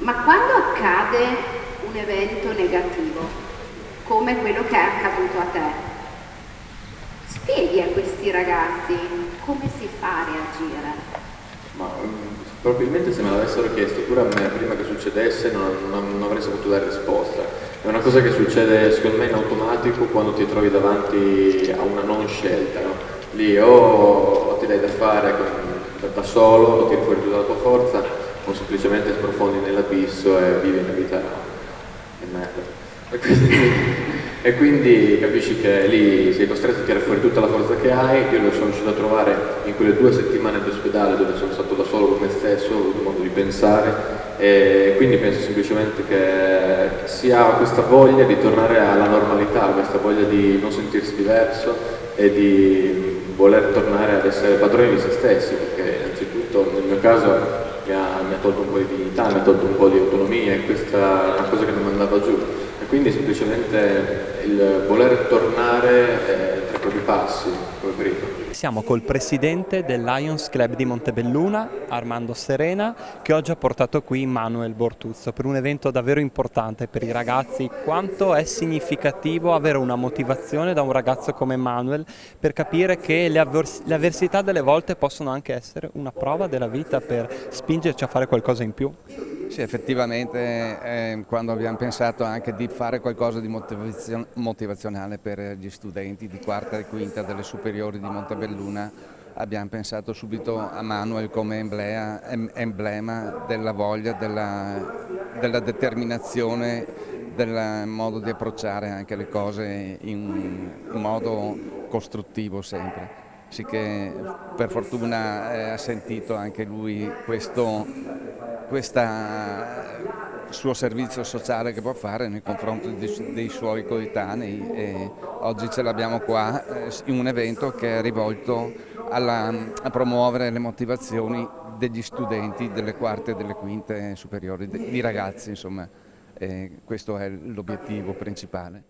Ma quando accade un evento negativo, come quello che è accaduto a te, spieghi a questi ragazzi come si fa a reagire? Ma probabilmente se me l'avessero chiesto pure a me prima che succedesse non avrei saputo dare risposta. È una cosa che succede secondo me in automatico quando ti trovi davanti a una non scelta, no? Lì o ti dai da fare da solo, o tiri fuori tutta la tua forza, o semplicemente sprofondi nell'abisso e vivi una vita di merda. E quindi capisci che lì sei costretto a tirare fuori tutta la forza che hai. Io lo sono riuscito a trovare in quelle 2 settimane di ospedale dove sono stato da solo con me stesso, ho avuto modo di pensare e quindi penso semplicemente che si ha questa voglia di tornare alla normalità, questa voglia di non sentirsi diverso e di voler tornare ad essere padroni di se stessi, perché innanzitutto nel mio caso mi ha tolto un po' di dignità, mi ha tolto un po' di autonomia e questa è una cosa che non mi andava giù. E quindi semplicemente il voler tornare tra i propri passi, come prima. Siamo col presidente del Lions Club di Montebelluna, Armando Serena, che oggi ha portato qui Manuel Bortuzzo per un evento davvero importante per i ragazzi. Quanto è significativo avere una motivazione da un ragazzo come Manuel per capire che le avversità delle volte possono anche essere una prova della vita per spingerci a fare qualcosa in più? Sì, effettivamente quando abbiamo pensato anche di fare qualcosa di motivazionale per gli studenti di quarta e quinta delle superiori di Montebelluna, abbiamo pensato subito a Manuel come emblema della voglia, della determinazione, del modo di approcciare anche le cose in modo costruttivo sempre. Sì che per fortuna ha sentito anche lui questo suo servizio sociale che può fare nei confronti dei suoi coetanei e oggi ce l'abbiamo qua in un evento che è rivolto a promuovere le motivazioni degli studenti delle quarte e delle quinte superiori, di ragazzi insomma, questo è l'obiettivo principale.